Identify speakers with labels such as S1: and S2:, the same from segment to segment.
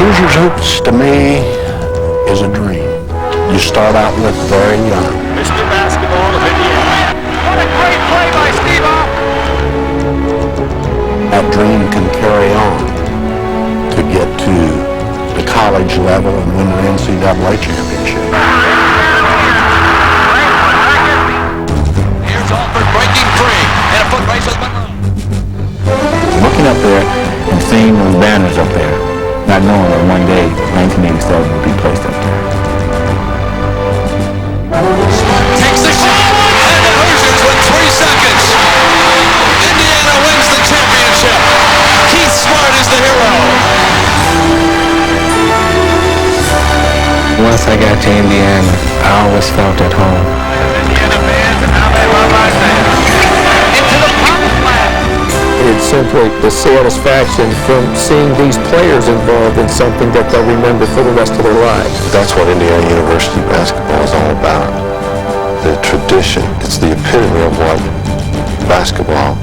S1: Hoosiers hoops to me is a dream. You start out with very young.
S2: Mr. Basketball of Indiana. What a great play by Steve-O!
S1: That dream can carry on to get to the college level and win an NCAA championship.
S2: Here's Alford breaking free, and a foot race with Monroe.
S3: Looking up there and seeing those banners up there, not knowing that one day 1987 would be placed up there.
S2: Smart takes the shot, and the Hoosiers with 3 seconds. Indiana wins the championship. Keith Smart is the hero.
S3: Once I got to Indiana, I always felt at home.
S2: Indiana fans and how they love Isaiah. Into the promised land.
S4: It's simply the satisfaction from seeing these players involved in something that they'll remember for the rest of their lives.
S5: That's what Indiana University basketball is all about. The tradition, it's the epitome of what basketball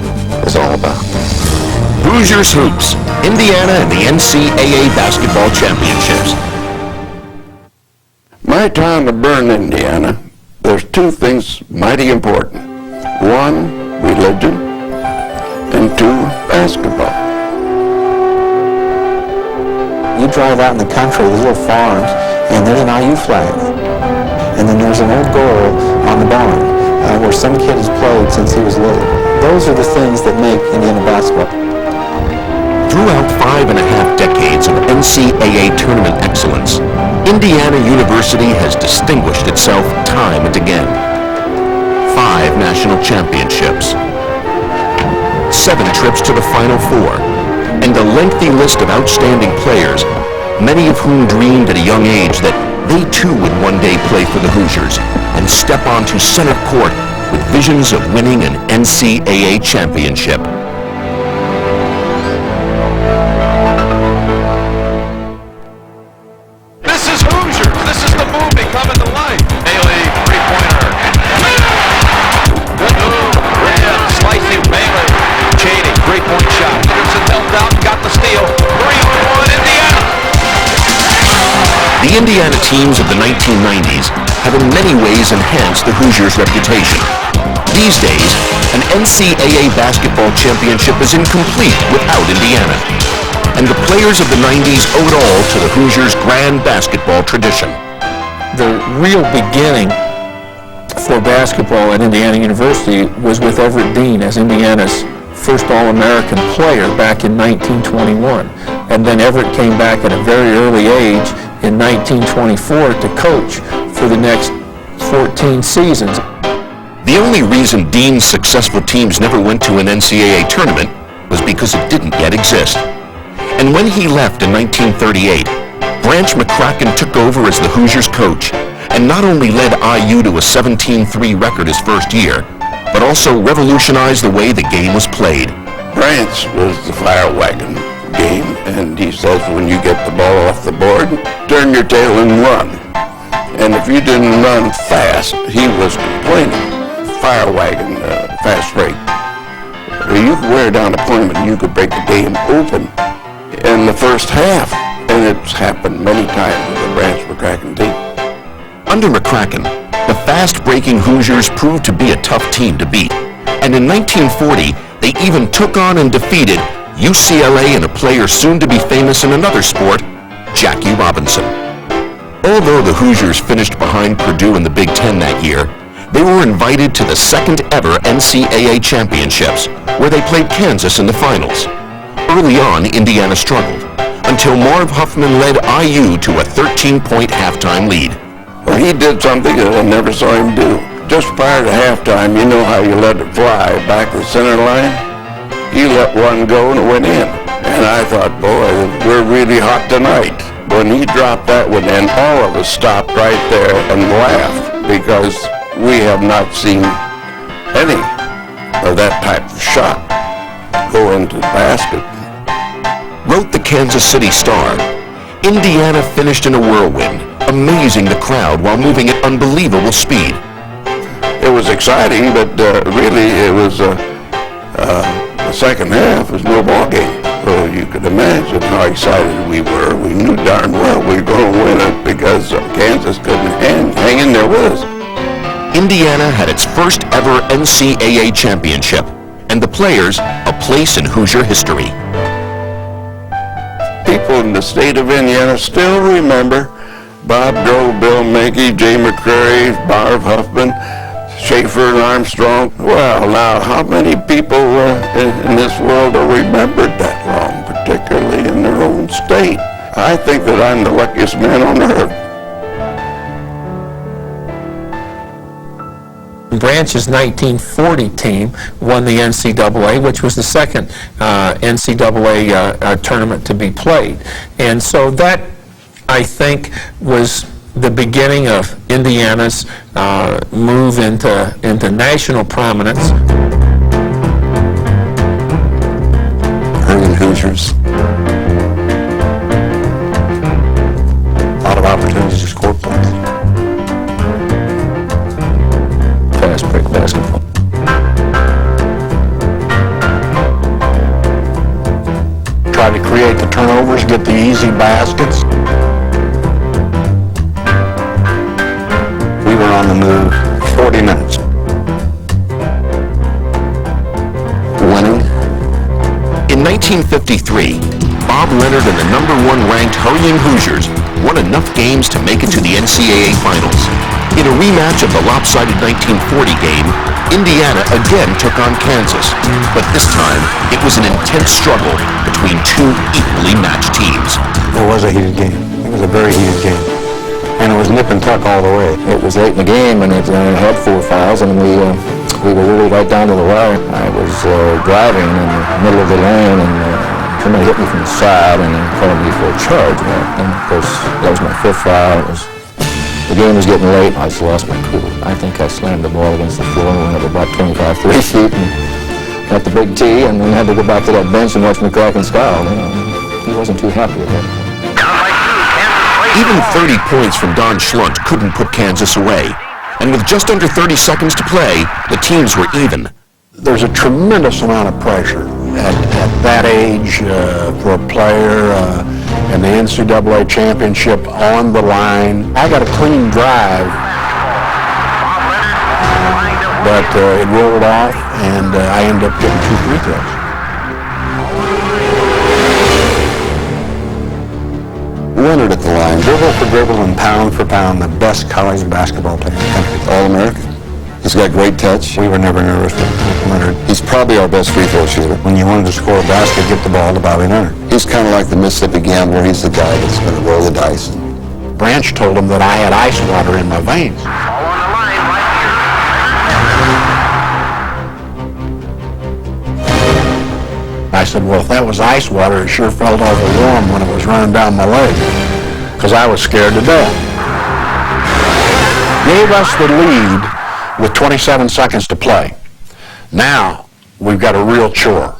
S5: is all about.
S6: Hoosiers Hoops, Indiana and the NCAA Basketball Championships.
S1: My town of Bern, Indiana, there's 2 things mighty important. 1, religion, and 2, basketball.
S3: You drive out in the country, there's little farms, and there's an IU flag. And then there's an old goal on the barn where some kid has played since he was little. Those are the things that make Indiana basketball.
S6: Throughout 5.5 decades of NCAA tournament excellence, Indiana University has distinguished itself time and again. 5 national championships, 7 trips to the Final Four, and a lengthy list of outstanding players, many of whom dreamed at a young age that they too would one day play for the Hoosiers and step onto center court with visions of winning an NCAA championship.
S2: This is Hoosiers. This is the movie coming to life. Bailey, 3-pointer. Good move. Rim, slicing Bailey. Cheney, 3-point shot. Peterson helped out and got the steal. 3-1 Indiana.
S6: The Indiana teams of the 1990s have in many ways enhanced the Hoosiers' reputation. These days, an NCAA basketball championship is incomplete without Indiana. And the players of the 90s owe it all to the Hoosiers' grand basketball tradition.
S4: The real beginning for basketball at Indiana University was with Everett Dean as Indiana's first All-American player back in 1921. And then Everett came back at a very early age in 1924 to coach for the next 14 seasons.
S6: The only reason Dean's successful teams never went to an NCAA tournament was because it didn't yet exist. And when he left in 1938, Branch McCracken took over as the Hoosiers coach and not only led IU to a 17-3 record his first year, but also revolutionized the way the game was played.
S1: Branch was the fire wagon game, and he says when you get the ball off the board, turn your tail and run. And if you didn't run fast, he was complaining. Fire wagon, fast break. You could wear down a point and you could break the game open in the first half, and it's happened many times with the Branch McCracken team.
S6: Under McCracken, the fast-breaking Hoosiers proved to be a tough team to beat, and in 1940, they even took on and defeated UCLA and a player soon to be famous in another sport, Jackie Robinson. Although the Hoosiers finished behind Purdue in the Big Ten that year, they were invited to the second ever NCAA championships, where they played Kansas in the finals. Early on, Indiana struggled, until Marv Huffman led IU to a 13-point halftime lead.
S1: Well, he did something that I never saw him do. Just prior to halftime, you know how you let it fly back the center line? He let one go and it went in. And I thought, boy, we're really hot tonight. When he dropped that one in, all of us stopped right there and laughed because we have not seen any of that type of shot go into the basket.
S6: Wrote the Kansas City Star, Indiana finished in a whirlwind, amazing the crowd while moving at unbelievable speed.
S1: It was exciting, but really it was the second half was no ball game. Well, you could imagine how excited we were. We knew darn well we were going to win it because Kansas couldn't hang in there with us.
S6: Indiana had its first ever NCAA championship, and the players a place in Hoosier history.
S1: People in the state of Indiana still remember Bob Drove, Bill Mankey, Jay McCrary, Barb Huffman, Schaefer and Armstrong. Well, now, how many people in this world are remembered that long, particularly in their own state? I think that I'm the luckiest man on earth.
S4: Branch's 1940 team won the NCAA, which was the second NCAA tournament to be played. And so that, I think, was the beginning of Indiana's move into national prominence.
S5: Early Hoosiers. A lot of opportunities to score points.
S3: Fast break basketball.
S7: Try to create the turnovers, get the easy baskets.
S5: We were on the move 40 minutes. Winning.
S6: In 1953, Bob Leonard and the #1 ranked Hurrying Hoosiers won enough games to make it to the NCAA Finals. In a rematch of the lopsided 1940 game, Indiana again took on Kansas, but this time it was an intense struggle between two equally matched teams.
S5: It was a heated game. It was a very heated game. And it was nip and tuck all the way.
S3: It was late in the game, and it had 4 fouls, and we were really right down to the wire. I was driving in the middle of the lane, and somebody hit me from the side and then called me for a charge. And of course, that was my 5th foul. The game was getting late, and I just lost my cool. I think I slammed the ball against the floor and went up about 25, 30 feet and got the big T, and then had to go back to that bench and watch McCracken scowl. He wasn't too happy with that.
S6: Even 30 points from Don Schlunt couldn't put Kansas away. And with just under 30 seconds to play, the teams were even.
S7: There's a tremendous amount of pressure at that age for a player and the NCAA championship on the line. I got a clean drive, but it rolled off, and I ended up getting 2 free throws.
S5: Leonard at the line, dribble for dribble and pound for pound, the best college basketball player in the country. All-American. He's got great touch. We were never nervous with Leonard. He's probably our best free throw shooter. When you wanted to score a basket, get the ball to Bobby Leonard. He's kind of like the Mississippi Gambler. He's the guy that's going to roll the dice.
S7: Branch told him that I had ice water in my veins. I said, well, if that was ice water, it sure felt awful warm when it was running down my leg, because I was scared to death. Gave us the lead with 27 seconds to play. Now, we've got a real chore,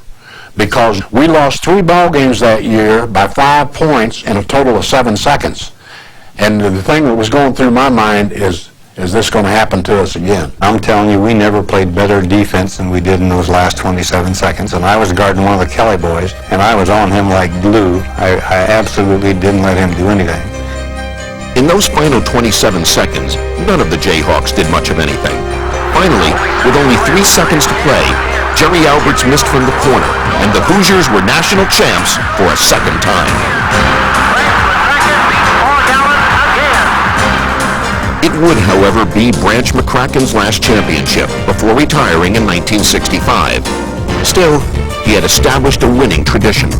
S7: because we lost 3 ball games that year by 5 points in a total of 7 seconds. And the thing that was going through my mind is this going to happen to us again?
S5: I'm telling you, we never played better defense than we did in those last 27 seconds. And I was guarding one of the Kelly boys, and I was on him like glue. I absolutely didn't let him do anything.
S6: In those final 27 seconds, none of the Jayhawks did much of anything. Finally, with only 3 seconds to play, Jerry Alberts missed from the corner, and the Hoosiers were national champs for a second time. It would, however, be Branch McCracken's last championship before retiring in 1965. Still, he had established a winning tradition.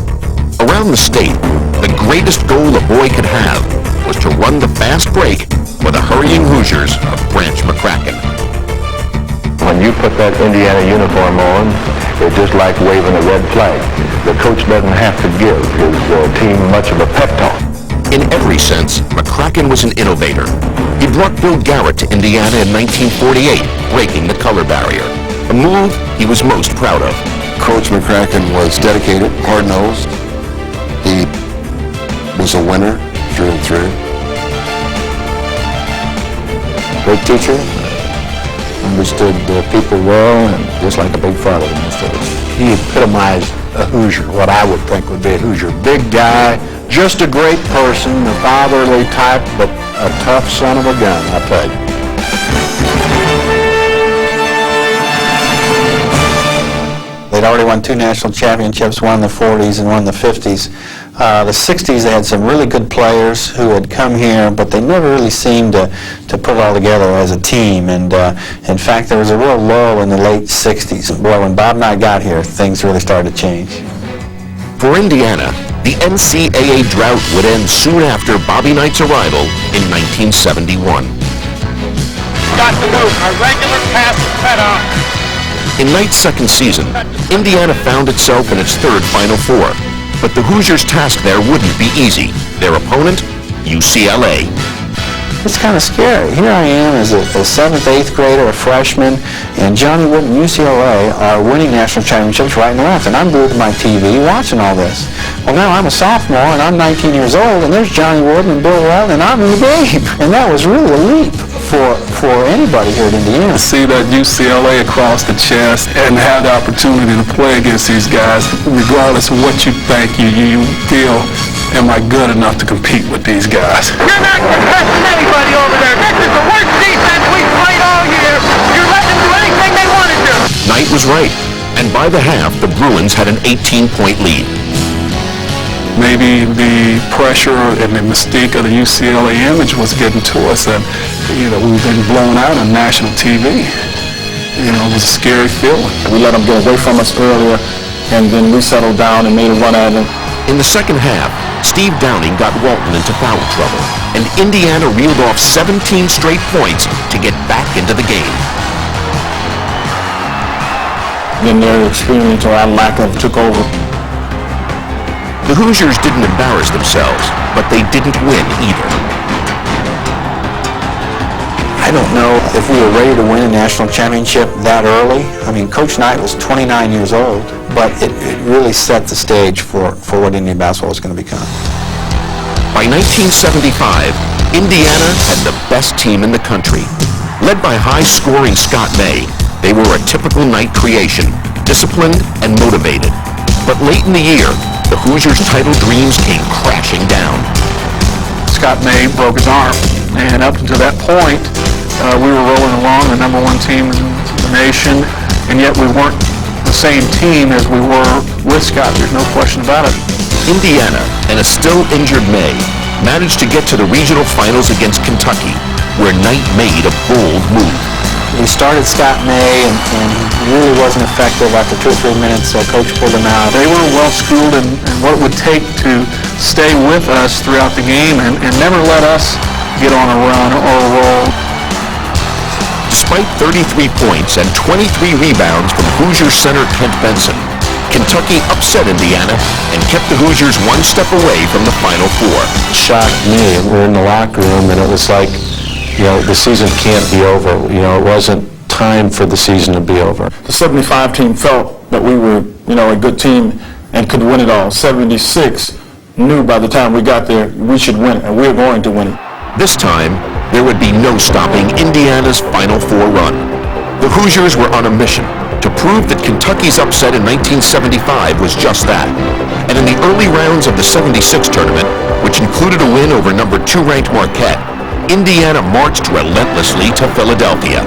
S6: Around the state, the greatest goal a boy could have was to run the fast break for the Hurrying Hoosiers of Branch McCracken.
S8: When you put that Indiana uniform on, it's just like waving a red flag. The coach doesn't have to give his team much of a pep talk.
S6: In every sense, McCracken was an innovator. He brought Bill Garrett to Indiana in 1948, breaking the color barrier, a move he was most proud of.
S5: Coach McCracken was dedicated, hard-nosed. He was a winner through and through.
S3: Great teacher, understood people well, and just like a big father to most of us.
S7: He epitomized a Hoosier, what I would think would be a Hoosier. Big guy, just a great person, a fatherly type, but a tough son of a gun, I tell you.
S3: They'd already won 2 national championships, one in the 40s and one in the 50s. The 60s, they had some really good players who had come here, but they never really seemed to put it all together as a team. And in fact, there was a real lull in the late 60s. Boy, when Bob and I got here, things really started to change.
S6: For Indiana, the NCAA drought would end soon after Bobby Knight's arrival in 1971.
S9: Got to move. Our regular pass is cut off.
S6: In Knight's second season, Indiana found itself in its third Final Four, but the Hoosiers' task there wouldn't be easy. Their opponent, UCLA.
S3: It's kind of scary. Here I am as a 7th, 8th grader, a freshman, and Johnny Wood and UCLA are winning national championships right and left, and I'm glued to my TV watching all this. Well, now I'm a sophomore, and I'm 19 years old, and there's Johnny Wood and Bill Rowland, and I'm in the game. And that was really a leap for anybody here at Indiana.
S10: See that UCLA across the chest and have the opportunity to play against these guys, regardless of what you think, you feel, am I good enough to compete with these guys?
S9: You're not contesting anybody over there. This is the worst defense we've played all year. You're letting them do anything they want to do.
S6: Knight was right, and by the half, the Bruins had an 18-point lead.
S10: Maybe the pressure and the mystique of the UCLA image was getting to us, and we've been blown out on national TV. It was a scary feeling.
S4: We let them get away from us earlier, and then we settled down and made a run at them.
S6: In the second half, Steve Downing got Walton into foul trouble, and Indiana reeled off 17 straight points to get back into the game.
S4: Then their experience or our lack of took over.
S6: The Hoosiers didn't embarrass themselves, but they didn't win either.
S3: I don't know if we were ready to win a national championship that early. I mean, Coach Knight was 29 years old, but it really set the stage for what Indiana basketball was going to become.
S6: By 1975, Indiana had the best team in the country. Led by high-scoring Scott May, they were a typical Knight creation, disciplined and motivated. But late in the year, the Hoosiers' title dreams came crashing down.
S10: Scott May broke his arm, and up until that point, we were rolling along, the #1 team in the nation, and yet we weren't the same team as we were with Scott. There's no question about it.
S6: Indiana, and a still injured May, managed to get to the regional finals against Kentucky, where Knight made a bold move.
S3: We started Scott May, and he really wasn't effective. After 2 or 3 minutes, Coach pulled him out.
S10: They were well schooled in what it would take to stay with us throughout the game and never let us get on a run or a roll.
S6: Despite 33 points and 23 rebounds from Hoosiers center Kent Benson, Kentucky upset Indiana and kept the Hoosiers one step away from the Final Four.
S8: Shocked me. We're in the locker room, and it was like, the season can't be over. It wasn't time for the season to be over.
S4: The 75 team felt that we were, a good team and could win it all. 76 knew by the time we got there we should win it, and we were going to win it.
S6: This time, there would be no stopping Indiana's Final Four run. The Hoosiers were on a mission to prove that Kentucky's upset in 1975 was just that. And in the early rounds of the 76 tournament, which included a win over #2 ranked Marquette, Indiana marched relentlessly to Philadelphia.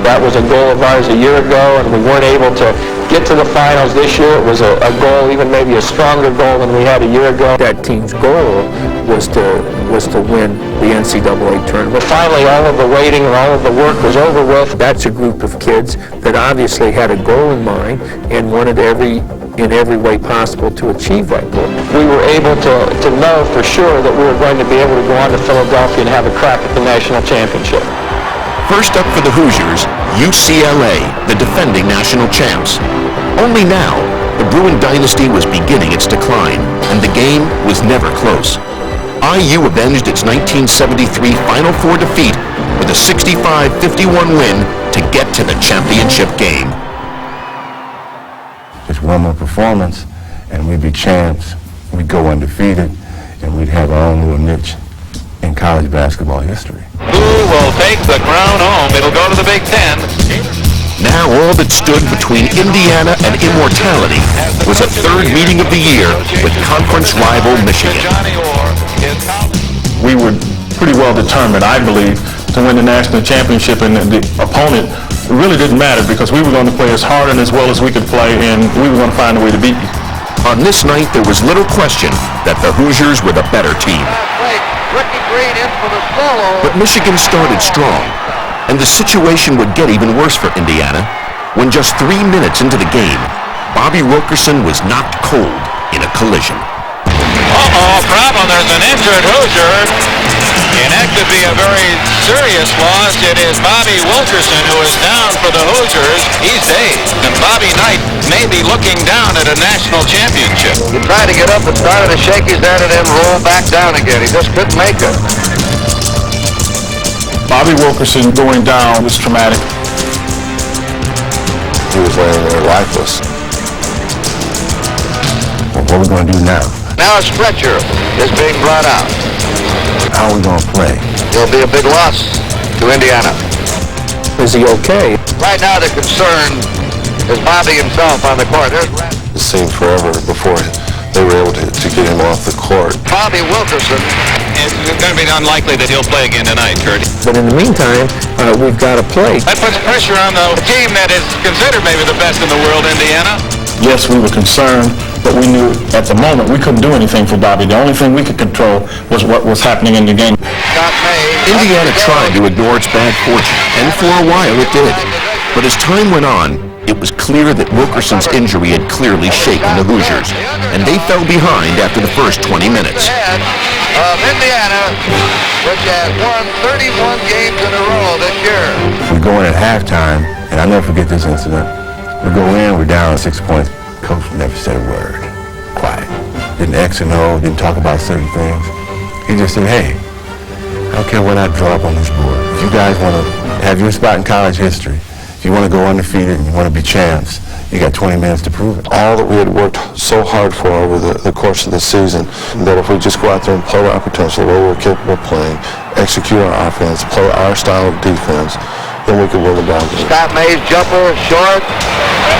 S8: That was a goal of ours a year ago, and we weren't able to get to the finals this year. It was a goal, even maybe a stronger goal than we had a year ago.
S4: That team's goal was to win the NCAA tournament.
S8: But finally, all of the waiting and all of the work was over with.
S4: That's a group of kids that obviously had a goal in mind and wanted in every way possible to achieve that goal.
S8: We were able to know for sure that we were going to be able to go on to Philadelphia and have a crack at the national championship.
S6: First up for the Hoosiers, UCLA, the defending national champs. Only now, the Bruin dynasty was beginning its decline, and the game was never close. IU avenged its 1973 Final Four defeat with a 65-51 win to get to the championship game.
S11: Just one more performance, and we'd be champs. We'd go undefeated, and we'd have our own little niche in college basketball history.
S9: Who will take the crown home? It'll go to the Big Ten.
S6: now all that stood between Indiana and immortality was a third meeting of the year with conference rival Michigan.
S10: We were pretty well determined, I believe, to win the national championship, and the opponent really didn't matter because we were going to play as hard and as well as we could play, and we were going to find a way to beat you.
S6: On this night, there was little question that the Hoosiers were the better team. But Michigan started strong, and the situation would get even worse for Indiana when just 3 minutes into the game, Bobby Wilkerson was knocked cold in a collision.
S2: Problem, there's an injured Hoosier, and that could be a very serious loss. It is Bobby Wilkerson who is down for the Hoosiers. He's dazed, and Bobby Knight may be looking down at a national championship.
S8: He tried to get up and started to shake his head and then roll back down again. He just couldn't make it.
S10: Bobby Wilkerson going down was traumatic.
S11: He was laying there lifeless. Well, what are we going to do now?
S8: Now a stretcher is being brought out.
S11: How are we going to play?
S8: It'll be a big loss to Indiana.
S4: Is he okay?
S8: Right now the concern is Bobby himself on the court.
S11: It seemed forever before they were able to get him off the court.
S8: Bobby Wilkerson.
S2: It's going to be unlikely that he'll play again tonight, Kurt.
S4: But in the meantime, we've got to play.
S2: That puts pressure on the team that is considered maybe the best in the world, Indiana.
S10: Yes, we were concerned, but we knew at the moment we couldn't do anything for Bobby. The only thing we could control was what was happening in the game.
S6: Indiana tried to ignore its bad fortune, and for a while it did. But as time went on, it was clear that Wilkerson's injury had clearly shaken the Hoosiers, and they fell behind after the first 20 minutes.
S8: Of Indiana, which has won 31 games in a row this year.
S11: We go in at halftime, and I'll never forget this incident. We go in, we're down 6 points. Coach never said a word. Quiet. Didn't X and O, didn't talk about certain things. He just said, hey, I don't care what I draw up on this board. If you guys want to have your spot in college history, if you want to go undefeated and you want to be champs, you got 20 minutes to prove it.
S12: All that we had worked so hard for over the course of the season, that if we just go out there and play our potential, the way we're capable of playing, execute our offense, play our style of defense, then we can win the ball game.
S8: Scott May's jumper is short,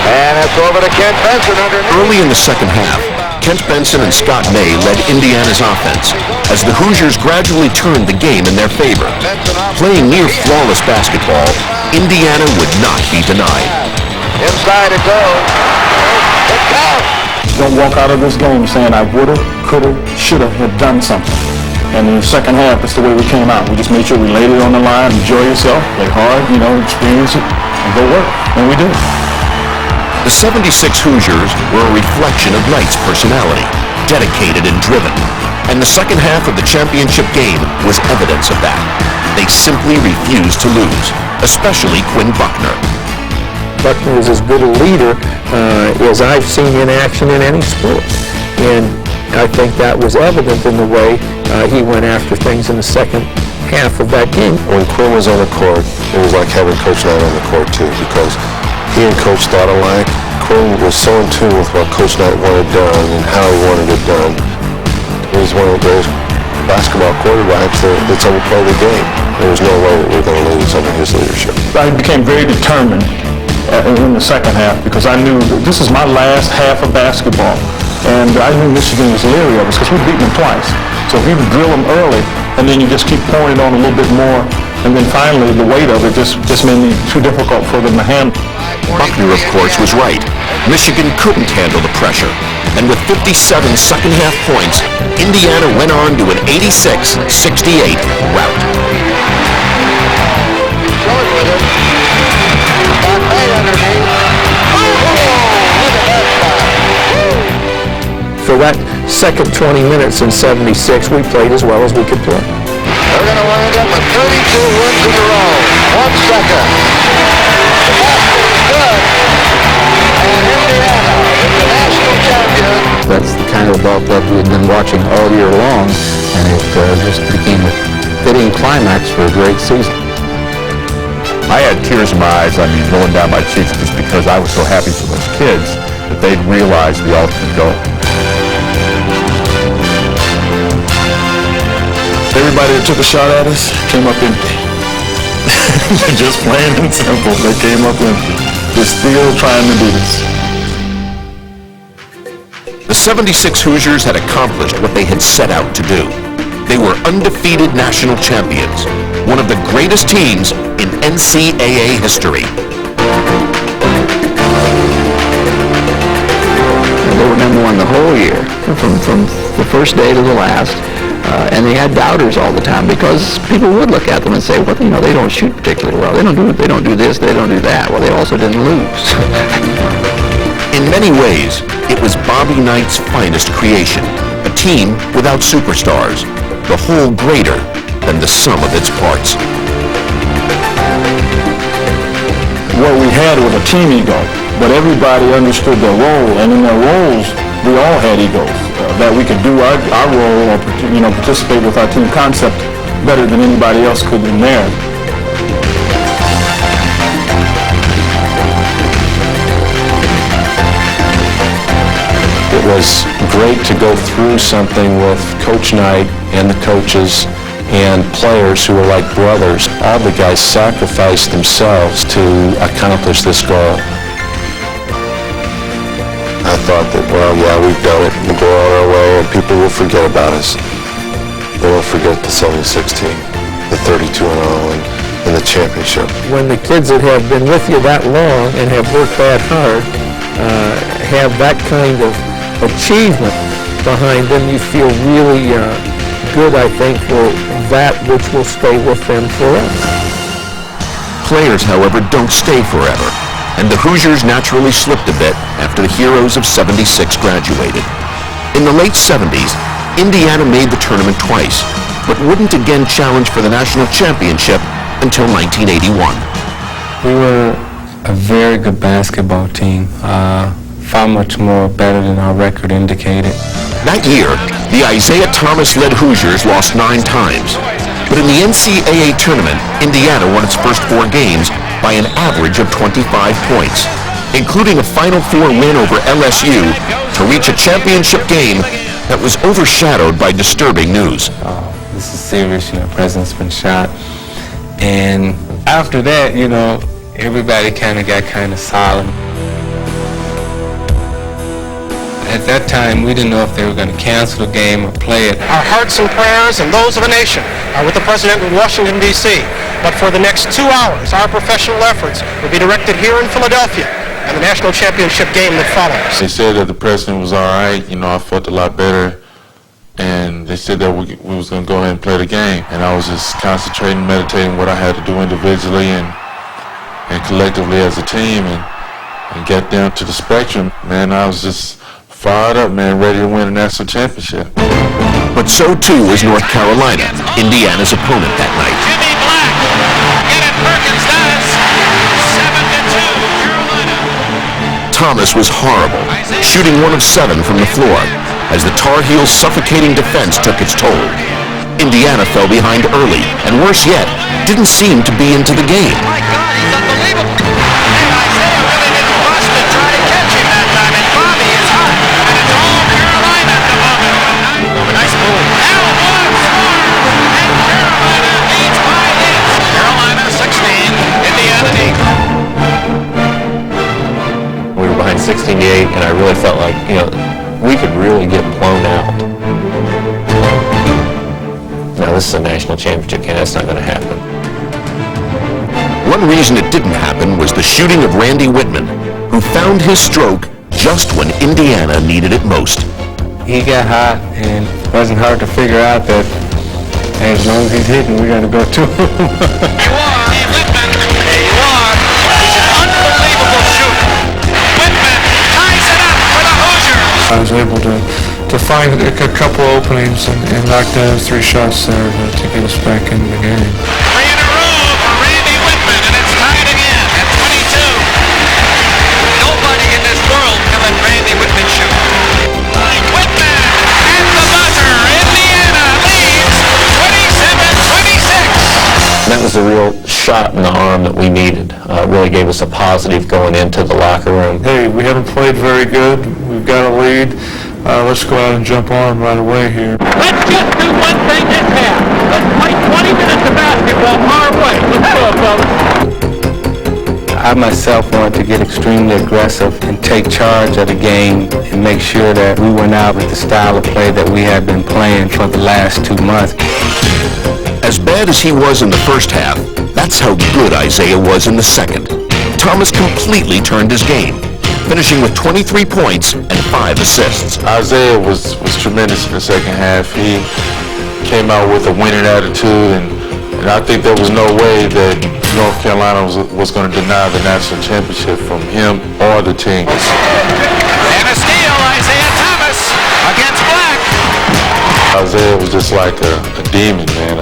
S8: and it's over to Kent Benson underneath.
S6: Early in the second half, Kent Benson and Scott May led Indiana's offense as the Hoosiers gradually turned the game in their favor. Playing near flawless basketball, Indiana would not be denied.
S8: Inside it goes. It counts.
S10: Don't walk out of this game saying I woulda, coulda, shoulda have done something. And in the second half, that's the way we came out. We just made sure we laid it on the line, enjoy yourself, play hard, experience it, and go work. And we did.
S6: The 76 Hoosiers were a reflection of Knight's personality, dedicated and driven. And the second half of the championship game was evidence of that. They simply refused to lose, especially Quinn Buckner.
S4: Buckner was as good a leader as I've seen in action in any sport. And I think that was evident in the way he went after things in the second half of that game.
S12: When Quinn was on the court, it was like having Coach Knight on the court too, because he and Coach thought alike. Quinn was so in tune with what Coach Knight wanted done and how he wanted it done. He's one of the greatest basketball quarterbacks that's ever played the game. There was no way that we were going to lose under his leadership.
S10: I became very determined in the second half because I knew that this is my last half of basketball. And I knew Michigan was leery of us because we'd beaten them twice. So if we would drill them early, and then you just keep pouring it on a little bit more, and then finally the weight of it just made it too difficult for them to handle.
S6: Buckner, of course, was right. Michigan couldn't handle the pressure. And with 57 second-half points, Indiana went on to an 86-68 rout.
S4: For that second 20 minutes in 76, we played as well as we could play.
S8: They're going to wind up with 32 wins in a row. 1 second. Good. And Indiana is the national champion.
S3: That's the kind of ball club we had been watching all year long, and it just became a fitting climax for a great season.
S11: I had tears in my eyes, rolling down my cheeks just because I was so happy for those kids that they'd realized the ultimate goal.
S10: Everybody that took a shot at us came up empty. Just plain and simple, they came up empty.
S11: We're still trying to do this.
S6: The 76 Hoosiers had accomplished what they had set out to do. They were undefeated national champions, one of the greatest teams in NCAA history.
S13: They were number one the whole year, from the first day to the last. And they had doubters all the time because people would look at them and say, well, they don't shoot particularly well. They don't do this, they don't do that. Well, they also didn't lose.
S6: In many ways, it was Bobby Knight's finest creation, a team without superstars, the whole greater than the sum of its parts.
S11: What we had was a team ego, but everybody understood their role, and in their roles, we all had egos, that we could do our role or participate with our team concept better than anybody else could in there.
S12: It was great to go through something with Coach Knight and the coaches and players who were like brothers. All the guys sacrificed themselves to accomplish this goal. I thought that, well, yeah, we've done it. We'll go on our way and people will forget about us. They won't forget the 76 team, the 32-0 and the championship.
S4: When the kids that have been with you that long and have worked that hard have that kind of achievement behind them, you feel really good, I think, for that which will stay with them forever.
S6: Players, however, don't stay forever, and the Hoosiers naturally slipped a bit after the heroes of '76 graduated. In the late 70s, Indiana made the tournament twice, but wouldn't again challenge for the national championship until 1981.
S3: We were a very good basketball team, far much more better than our record indicated.
S6: That year, the Isaiah Thomas-led Hoosiers lost 9 times, but in the NCAA tournament, Indiana won its first 4 games by an average of 25 points, including a Final Four win over LSU to reach a championship game that was overshadowed by disturbing news.
S3: This is serious, president's been shot. And after that, everybody kind of got solemn. At that time, we didn't know if they were going to cancel the game or play it.
S9: Our hearts and prayers and those of a nation are with the President in Washington, D.C. But for the next 2 hours, our professional efforts will be directed here in Philadelphia and the national championship game that follows.
S14: They said that the President was all right. I felt a lot better. And they said that we was going to go ahead and play the game. And I was just concentrating, meditating what I had to do individually and collectively as a team and get down to the spectrum. Man, I was just fired up, man, ready to win a national championship.
S6: But so too was North Carolina, Indiana's opponent that night.
S2: Jimmy Black, Kenneth Perkins does, 7-2, Carolina.
S6: Thomas was horrible, shooting 1 of 7 from the floor, as the Tar Heels' suffocating defense took its toll. Indiana fell behind early, and worse yet, didn't seem to be into the game.
S2: My God, he's unbelievable. And Isaiah really didn't bust to try to catch him that time, and Bobby is hot. And it's all Carolina at the moment. A nice move. Now one score, and Carolina leads by hits. Carolina 16, Indiana 8.
S15: We were behind 16-8, and I really felt like, we could really get blown out. Now, this is a national championship game. That's not going to happen.
S6: One reason it didn't happen was the shooting of Randy Whitman, who found his stroke just when Indiana needed it most.
S3: He got hot, and it wasn't hard to figure out that as long as he's hitting, we're going to go to him.
S2: Whitman, he won. He's an unbelievable shooter. Whitman ties it up for the Hoosiers.
S10: I was able to find a couple openings and knock down 3 shots there to get us back in the game.
S2: 3 in a row for Randy Whitman, and it's tied again at 22. Nobody in this world can let Randy Whitman shoot. Whitman at the buzzer. Indiana leads 27-26.
S15: That was a real shot in the arm that we needed. It really gave us a positive going into the locker room.
S10: Hey, we haven't played very good. We've got a lead. Let's go out and jump on right away here.
S9: Let's just do one thing this half. Let's play 20 minutes of basketball our way. Let's go, fellas.
S3: I myself wanted to get extremely aggressive and take charge of the game and make sure that we went out with the style of play that we had been playing for the last 2 months.
S6: As bad as he was in the first half, that's how good Isaiah was in the second. Thomas completely turned his game, finishing with 23 points and 5 assists.
S14: Isaiah was tremendous in the second half. He came out with a winning attitude, and I think there was no way that North Carolina was going to deny the national championship from him or the team.
S2: And a steal, Isaiah Thomas against Black.
S14: Isaiah was just like a demon, man,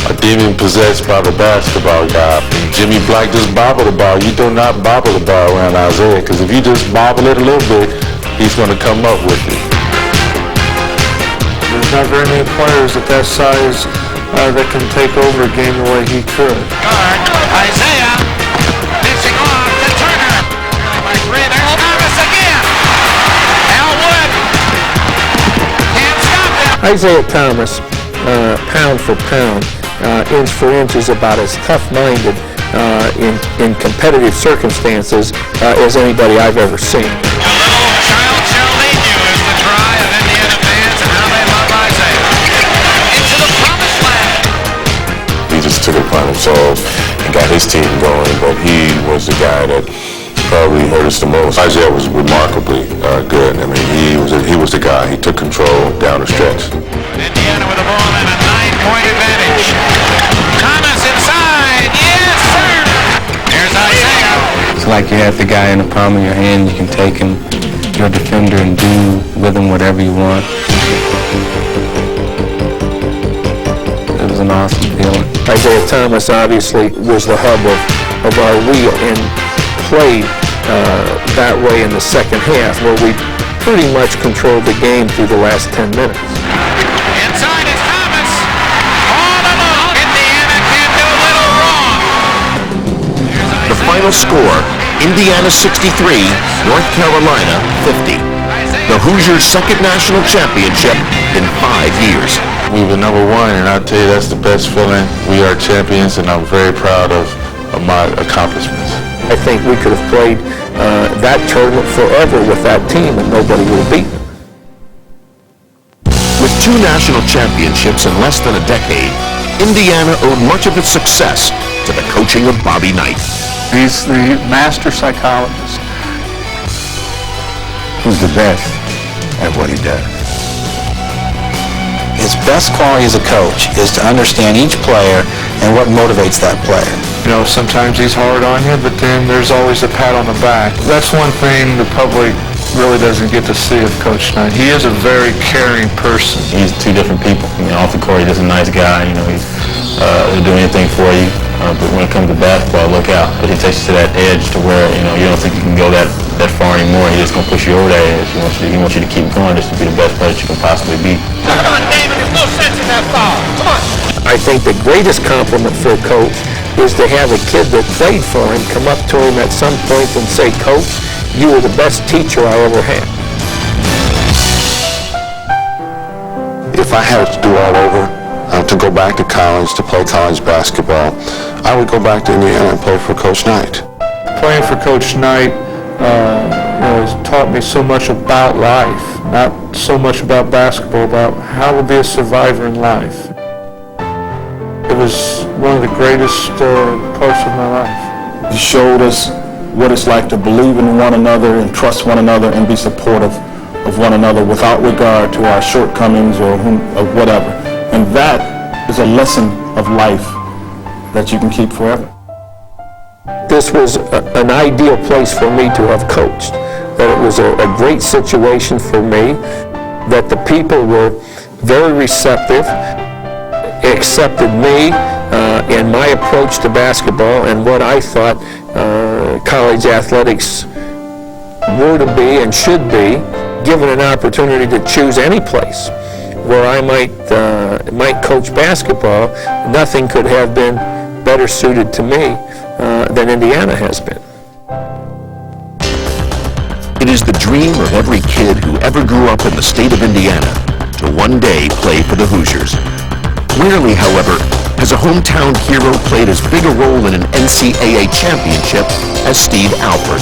S14: a demon possessed by the basketball guy. Jimmy Black just bobbled the ball. You do not bobble the ball around Isaiah, because if you just bobble it a little bit, he's going to come up with it.
S10: There's not very many players at that size that can take over a game the way he could.
S2: Guard, Isaiah, pitching off to Turner. By three, there's Thomas again. Elwood can't stop him.
S4: Isaiah Thomas, pound for pound, inch for inch, is about as tough-minded in competitive circumstances as anybody I've ever seen.
S2: A little child shall lead you is the cry of Indiana fans and how they love Isaiah. Into the promised land.
S12: He just took it upon himself and got his team going, but he was the guy that probably hurt us the most. Isaiah was remarkably good. I mean, he was the guy. He took control down the stretch.
S2: Indiana with the ball and a 9-point advantage. Thomas inside. Yes, sir. Here's Isaiah.
S3: It's like you have the guy in the palm of your hand. You can take him, your defender, and do with him whatever you want. It was an awesome feeling.
S4: Isaiah Thomas obviously was the hub of our wheel and played that way in the second half, where we pretty much controlled the game through the last 10 minutes.
S2: Inside is Thomas. All alone. Indiana can do little wrong.
S6: The final score, Indiana 63, North Carolina 50. The Hoosiers' second national championship in 5 years.
S14: We were number one, and I tell you, that's the best feeling. We are champions, and I'm very proud of my accomplishments.
S4: I think we could have played that tournament forever with that team and nobody would have beaten them.
S6: With 2 national championships in less than a decade, Indiana owed much of its success to the coaching of Bobby Knight.
S10: He's the master psychologist.
S11: Who's the best at what he does?
S3: His best quality as a coach is to understand each player and what motivates that player.
S10: You know, sometimes he's hard on you, but then there's always a pat on the back. That's one thing the public really doesn't get to see of Coach Knight. He is a very caring person.
S15: He's 2 different people. I mean, off the court, he's just a nice guy. You know, he'll do anything for you. But when it comes to basketball, look out. But he takes you to that edge to where, you know, you don't think you can go that far anymore. He's just going to push you over that edge. He wants you to keep going just to be the best player that you can possibly be.
S2: Come on, David. There's no sense in that foul. Come on.
S4: I think the greatest compliment for a coach is to have a kid that played for him come up to him at some point and say, "Coach, you were the best teacher I ever had."
S12: If I had to do all over, to go back to college, to play college basketball, I would go back to Indiana and play for Coach Knight.
S10: Playing for Coach Knight has taught me so much about life, not so much about basketball, about how to be a survivor in life. It was one of the greatest parts of my life.
S16: He showed us what it's like to believe in one another and trust one another and be supportive of one another without regard to our shortcomings or whatever. And that is a lesson of life that you can keep forever.
S4: This was an ideal place for me to have coached, that it was a great situation for me, that the people were very receptive, accepted me and my approach to basketball and what I thought college athletics were to be and should be. Given an opportunity to choose any place where I might coach basketball, nothing could have been better suited to me than Indiana has been.
S6: It is the dream of every kid who ever grew up in the state of Indiana to one day play for the Hoosiers. Rarely, however, has a hometown hero played as big a role in an NCAA championship as Steve Alford.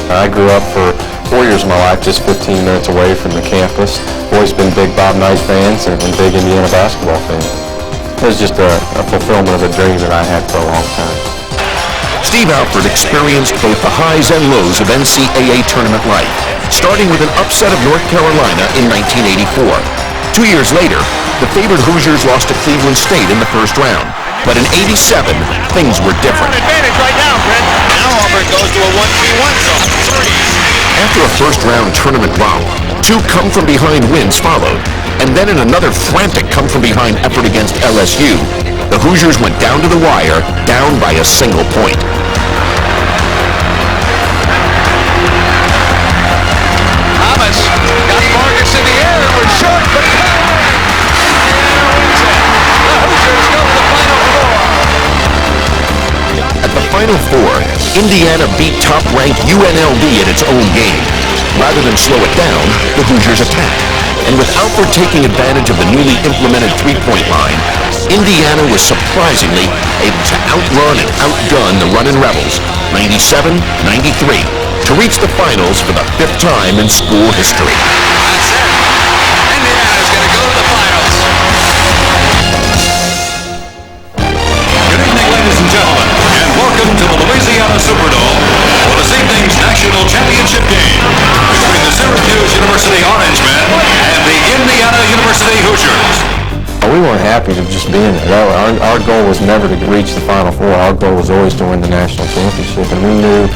S12: I grew up for 4 years of my life just 15 minutes away from the campus. Always been big Bob Knight fans and big Indiana basketball fans. It was just a fulfillment of a dream that I had for a long time.
S6: Steve Alford experienced both the highs and lows of NCAA tournament life, starting with an upset of North Carolina in 1984. 2 years later, the favored Hoosiers lost to Cleveland State in the first round. But in '87, things were different.
S2: Advantage right now, Brent. Now Auburn goes to a 1v1 zone.
S6: After a first-round tournament romp, 2 come-from-behind wins followed, and then in another frantic come-from-behind effort against LSU, the Hoosiers went down to the wire, down by a single point.
S2: Thomas got Vargas in the air and was short, but
S6: At the Final Four, Indiana beat top-ranked UNLV at its own game. Rather than slow it down, the Hoosiers attacked. And with Alford taking advantage of the newly implemented three-point line, Indiana was surprisingly able to outrun and outgun the running Rebels, 97-93, to reach the finals for the 5th time in school history.
S2: that's it. Indiana's going to go to the finals.
S17: Good evening, ladies and gentlemen, and welcome to the Louisiana Superdome for this evening's national championship game between the Syracuse University Orangemen and the Indiana University Hoosiers.
S12: We weren't happy to just be in it. Our goal was never to reach the Final Four. Our goal was always to win the national championship, and we knew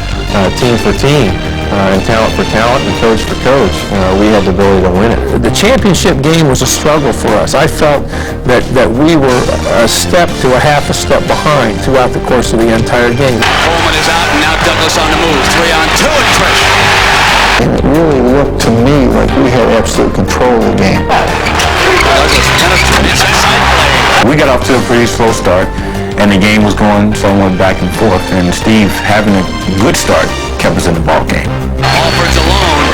S12: team for team and talent for talent and coach for coach, we had the ability to win it.
S4: The championship game was a struggle for us. I felt that we were a step to a half a step behind throughout the course of the entire game.
S2: Coleman is out, and now Douglas on the move. 3-on-2, and Trish.
S3: And it really looked to me like we had absolute control of the game.
S2: Douglas penetrates inside play.
S11: We got off to a pretty slow start, and the game was going somewhat back and forth, and Steve, having a good start, kept us in the ball game.
S2: Alford's alone.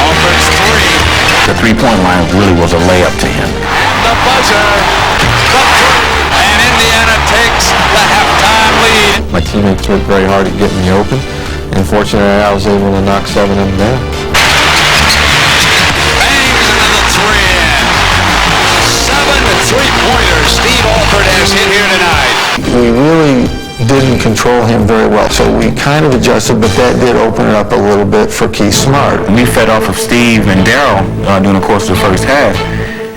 S2: Alford's 3.
S11: The three-point line really was a layup to him.
S2: The buzzer. And Indiana takes the halftime lead.
S12: My teammates worked very hard at getting me open, and fortunately I was able to knock 7 of them down.
S2: Three-pointers Steve Alford has hit here tonight.
S3: We really didn't control him very well, so we kind of adjusted, but that did open it up a little bit for Keith Smart.
S11: We fed off of Steve and Darryl during the course of the first half.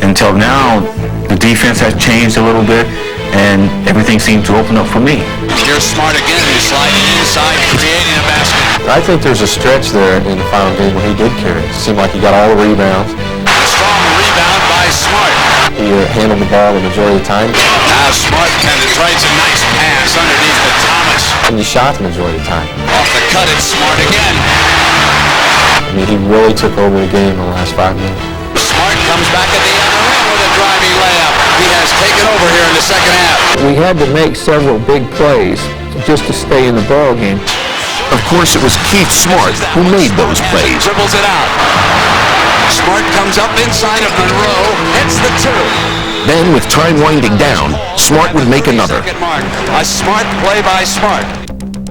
S11: Until now, the defense has changed a little bit, and everything seemed to open up for me.
S2: Here's Smart again, who's sliding inside, creating a basket.
S12: I think there's a stretch there in the final game where he did carry. It seemed like he got all the rebounds.
S2: A strong rebound by Smart.
S12: He handled the ball the majority of the time.
S2: Now Smart penetrates a nice pass underneath to Thomas.
S12: And he shot the majority of the time.
S2: Off the cut, it's Smart again.
S12: I mean, he really took over the game in the last 5 minutes.
S2: Smart comes back at the other end with a driving layup. He has taken over here in the second half.
S4: We had to make several big plays just to stay in the ball game.
S6: Of course, it was Keith Smart who made those plays.
S2: Dribbles it out. Smart comes up inside of Monroe, hits the 2.
S6: Then, with time winding down, Smart would make another.
S2: A smart play by Smart.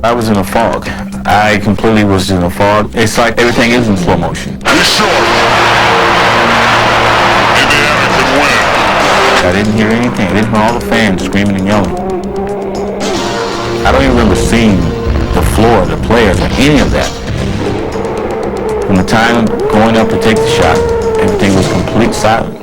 S11: I was in a fog. I completely was in a fog. It's like everything is in slow motion.
S17: He's short. Indiana can win.
S11: I didn't hear anything. I didn't hear all the fans screaming and yelling. I don't even remember seeing the floor, the players, or any of that. From the time going up to take the shot, everything was complete silence.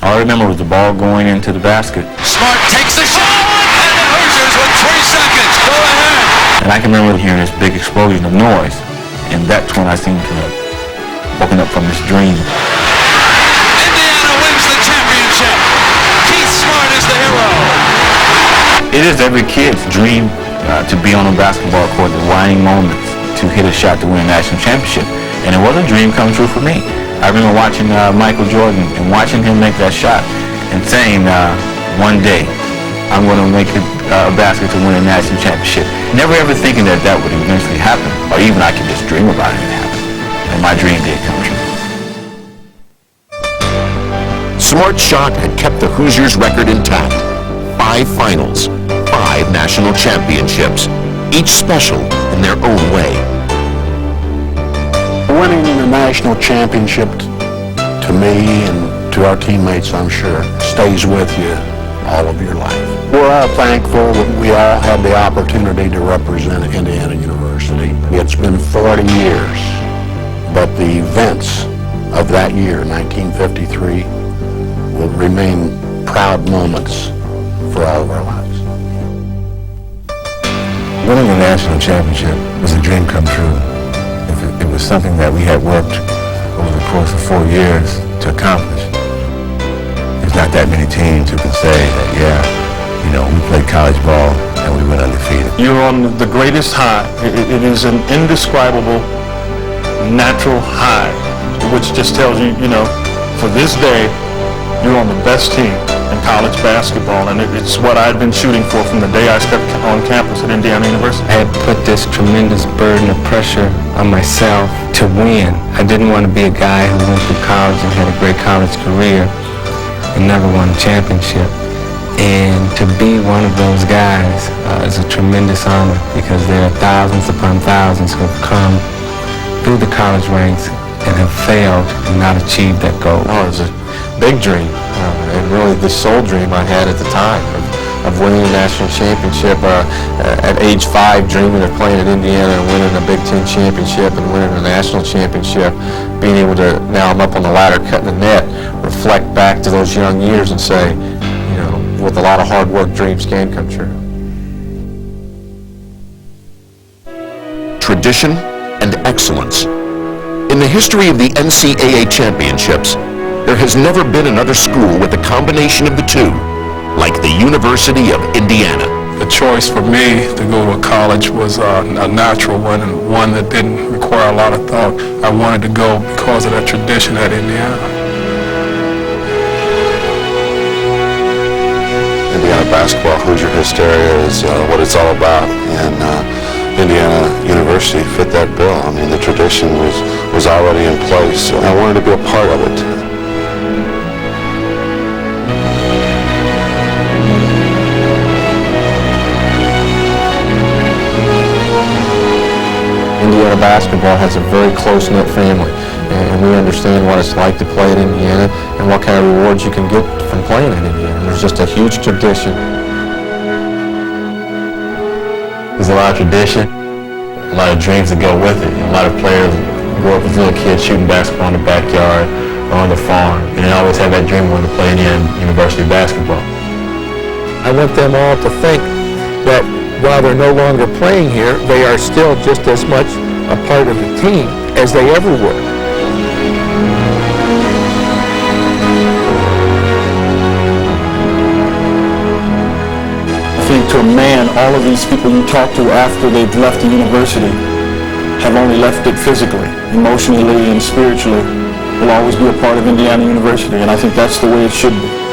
S11: All I remember was the ball going into the basket.
S2: Smart takes the shot, and the Hoosiers with 3 seconds. Go ahead.
S11: And I can remember hearing this big explosion of noise, and that's when I seemed to have woken up from this dream.
S2: Indiana wins the championship. Keith Smart is the hero.
S11: It is every kid's dream to be on a basketball court, the winding moments, to hit a shot to win a national championship. And it was a dream come true for me. I remember watching Michael Jordan and watching him make that shot and saying, one day, I'm going to make a basket to win a national championship. Never ever thinking that that would eventually happen, or even I could just dream about it and happen. And my dream did come true.
S6: smart shot had kept the Hoosiers' record intact. 5 finals, 5 national championships, each special in their own way.
S7: Winning the national championship to me and to our teammates, I'm sure, stays with you all of your life. We're all thankful that we all had the opportunity to represent Indiana University. It's been 40 years, but the events of that year, 1953, will remain proud moments for all of our lives.
S11: Winning a national championship was a dream come true. It was something that we had worked over the course of 4 years to accomplish. There's not that many teams who can say that, yeah, you know, we played college ball and we went undefeated.
S16: You're on the greatest high. It is an indescribable, natural high, which just tells you, you know, for this day, you're on the best team in college basketball, and it's what I'd been shooting for from the day I stepped on campus at Indiana University.
S3: I had put this tremendous burden of pressure on myself to win. I didn't want to be a guy who went through college and had a great college career and never won a championship. And to be one of those guys is a tremendous honor, because there are thousands upon thousands who have come through the college ranks and have failed and not achieved that goal.
S14: Oh, it was a big dream, and really the sole dream I had at the time of winning a national championship. At age 5, dreaming of playing at Indiana and winning a Big Ten championship and winning a national championship, being able to, now I'm up on the ladder cutting the net, reflect back to those young years and say, you know, with a lot of hard work, dreams can come true.
S6: Tradition and excellence. In the history of the NCAA championships, there has never been another school with a combination of the two, like the University of Indiana.
S10: The choice for me to go to a college was a natural one, and one that didn't require a lot of thought. I wanted to go because of that tradition at Indiana.
S12: Indiana basketball, Hoosier hysteria is what it's all about, and Indiana University fit that bill. I mean, the tradition was already in place, and I wanted to be a part of it.
S14: Indiana basketball has a very close-knit family, and we understand what it's like to play at Indiana and what kind of rewards you can get from playing at Indiana. There's just a huge tradition.
S15: There's a lot of tradition, a lot of dreams that go with it. A lot of players grow up as little kids shooting basketball in the backyard or on the farm, and they always have that dream of wanting to play Indiana University basketball.
S4: I want them all to think that while they're no longer playing here, they are still just as much a part of the team as they ever were.
S16: I think to a man, all of these people you talk to after they've left the university have only left it physically, emotionally, and spiritually will always be a part of Indiana University, and I think that's the way it should be.